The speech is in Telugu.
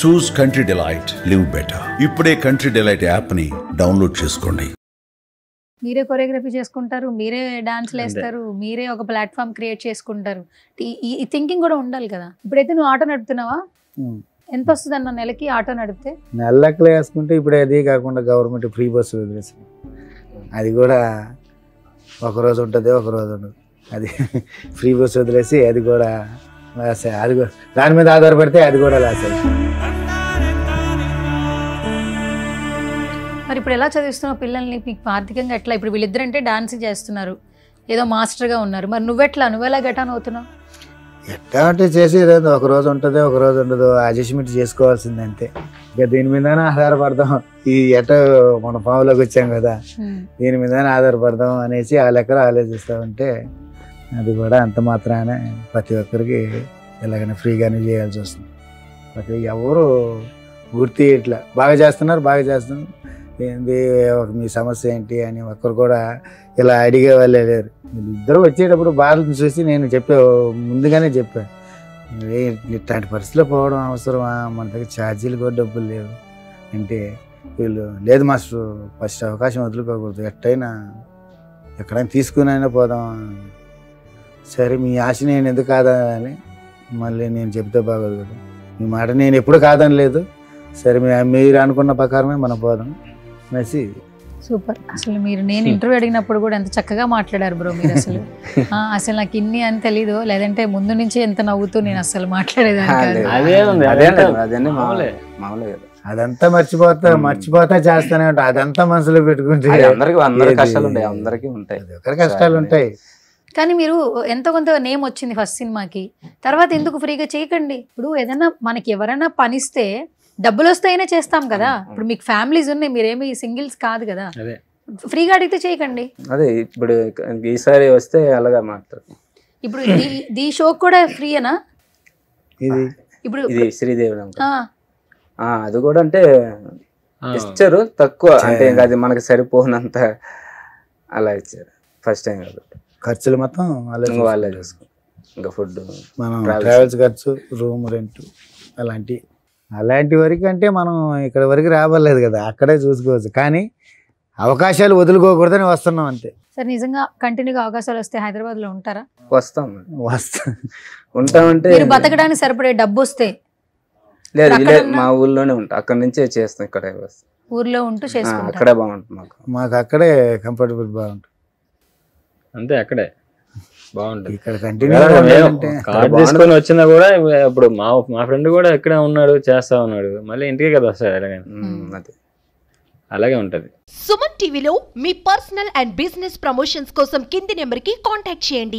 చూస్ కంట్రీ డిలైట్, లివ్ బెటర్. ఇప్పుడే కంట్రీ డిలైట్ యాప్ ని డౌన్లోడ్ చేసుకోండి. మీరే కొరియోగ్రఫీ చేసుకుంటారు, మీరే డాన్స్లు వేస్తారు, మీరే ఒక ప్లాట్ఫామ్ క్రియేట్ చేసుకుంటారు. ఈ థింకింగ్ కూడా ఉండాలి కదా. ఇప్పుడైతే నువ్వు ఆటో నడుపుతున్నావా? ఎంత వస్తుంది అన్న నెలకి ఆటో నడిపితే? నెలలెక్కలు వేసుకుంటే ఇప్పుడు అది కాకుండా గవర్నమెంట్ ఫ్రీ బస్సు వదిలేసింది. అది కూడా ఒకరోజు ఉంటుంది, ఒకరోజు ఉండదు. అది ఫ్రీ బస్సు వదిలేసి అది కూడా లాస్. అది కూడా దాని మీద ఆధారపడితే అది కూడా లాస్ అయింది. మరి ఇప్పుడు ఎలా చదివిస్తున్నావు పిల్లల్ని? మీకు ఆర్థికంగా ఎట్లా? ఇప్పుడు వీళ్ళిద్దరంటే డాన్స్ చేస్తున్నారు, ఏదో మాస్టర్గా ఉన్నారు. మరి నువ్వెలా గెటాన్ అవుతున్నావు? ఎట్లా అంటే చేసేది ఒకరోజు ఉంటుంది, ఒకరోజు ఉండదు. అడ్జస్ట్మెంట్ చేసుకోవాల్సింది అంతే. ఇక దీని మీదనే ఆధారపడదాం. ఈ ఎటో మన పావులోకి వచ్చాం కదా, దీని మీదనే ఆధారపడదాం అనేసి ఆ లెక్కలు ఆలోచిస్తామంటే అది కూడా అంత మాత్రానే ప్రతి ఒక్కరికి ఎలాగైనా ఫ్రీగానే చేయాల్సి వస్తుంది. ప్రతి ఎవరు పూర్తి ఇట్లా బాగా చేస్తున్నారు ఏంది మీ సమస్య ఏంటి అని ఒక్కరు కూడా ఇలా అడిగే వాళ్ళే లేరు. ఇద్దరు వచ్చేటప్పుడు బాధను చూసి నేను ముందుగానే చెప్పాను, ఇట్లాంటి పరిస్థితిలో పోవడం అవసరమా, మన దగ్గర ఛార్జీలు కూడా డబ్బులు లేవు అంటే వీళ్ళు లేదు మాస్టర్ ఫస్ట్ అవకాశం వదులుకోకూడదు, ఎక్కడైనా తీసుకునైనా పోదాం. సరే మీ ఆశ నేను ఎందుకు కాదని మళ్ళీ నేను చెప్తే బాగోదు కదా, మీ మాట నేను ఎప్పుడు కాదని లేదు, సరే మీరు అనుకున్న ప్రకారమే మనం పోదాం అనేసి. సూపర్. అసలు నేను ఇంటర్వ్యూ అడిగినప్పుడు కూడా ఎంత చక్కగా మాట్లాడారు బ్రో మీరు. అసలు నాకు ఇన్ని అని తెలీదు, లేదంటే ముందు నుంచి ఎంత నవ్వుతూ నేను అసలు మాట్లాడేదాన్ని. అదంతా మర్చిపోతా చేస్తానే ఉంటా. అదంతా మనసులో పెట్టుకుంటే కష్టాలు ఉంటాయి. కానీ మీరు ఎంత కొంత నేమ్ వచ్చింది ఫస్ట్ సినిమాకి, తర్వాత ఎందుకు ఫ్రీగా చేయకండి? ఇప్పుడు ఏదైనా మనకి ఎవరైనా పనిస్తే డబ్బులు వస్తాయనే చేస్తాం కదా. ఇప్పుడు మీకు ఫ్యామిలీస్ ఉన్నాయి, మీరేమి సింగిల్స్ కాదు కదా, ఫ్రీగా అడిగితే చేయకండి. అదే ఇప్పుడు ఈసారి వస్తే అలాగా మాట్లాడు. ఇప్పుడు ఈ షో కూడా ఫ్రీయేనా? ఇప్పుడు ఇది శ్రీదేవి అది కూడా అంటే ఇచ్చారు తక్కువ, అంటే ఇంకా అది మనకి సరిపోనంత అలా ఇచ్చారు ఫస్ట్ టైం కాబట్టి. ఖర్చులు మొత్తం వాళ్ళే చూసుకో, ఇంకా ఫుడ్, మనం ట్రావెల్స్ ఖర్చు, రూమ్ రెంట్ అలాంటి వరకు అంటే మనం ఇక్కడ వరకు రాబలేదు కదా, అక్కడే చూసుకోవచ్చు. కానీ అవకాశాలు వదులుకోకూడదని వస్తున్నాం అంతే. సార్ నిజంగా కంటిన్యూగా అవకాశాలు వస్తే హైదరాబాద్ లో ఉంటారా? ఉంటామంటే బతకడానికి సరిపడే డబ్బు వస్తే లేదు, మా ఊర్లోనే ఉంటాం, అక్కడ నుంచే చేస్తాం. ఇక్కడే ఊర్లో ఉంటూ చేసుకుంటాం, అక్కడే బాగుంటుంది మాకు అక్కడే కంఫర్టబుల్ బాగుంటుంది అంతే, అక్కడే బాగుంటుంది. ఇక్కడ కంటిన్యూ కార్డు తీసుకొని వచ్చినా కూడా ఇప్పుడు మా ఫ్రెండ్ కూడా ఇక్కడే ఉన్నాడు, చేస్తా ఉన్నాడు, మళ్ళీ ఇంటికే కదా వస్తాడు. అలాగే ఉంటది. సుమన్ టీవీలో మీ పర్సనల్ అండ్ బిజినెస్ ప్రమోషన్స్ కోసం కింది నెంబర్కి కాంటాక్ట్ చేయండి.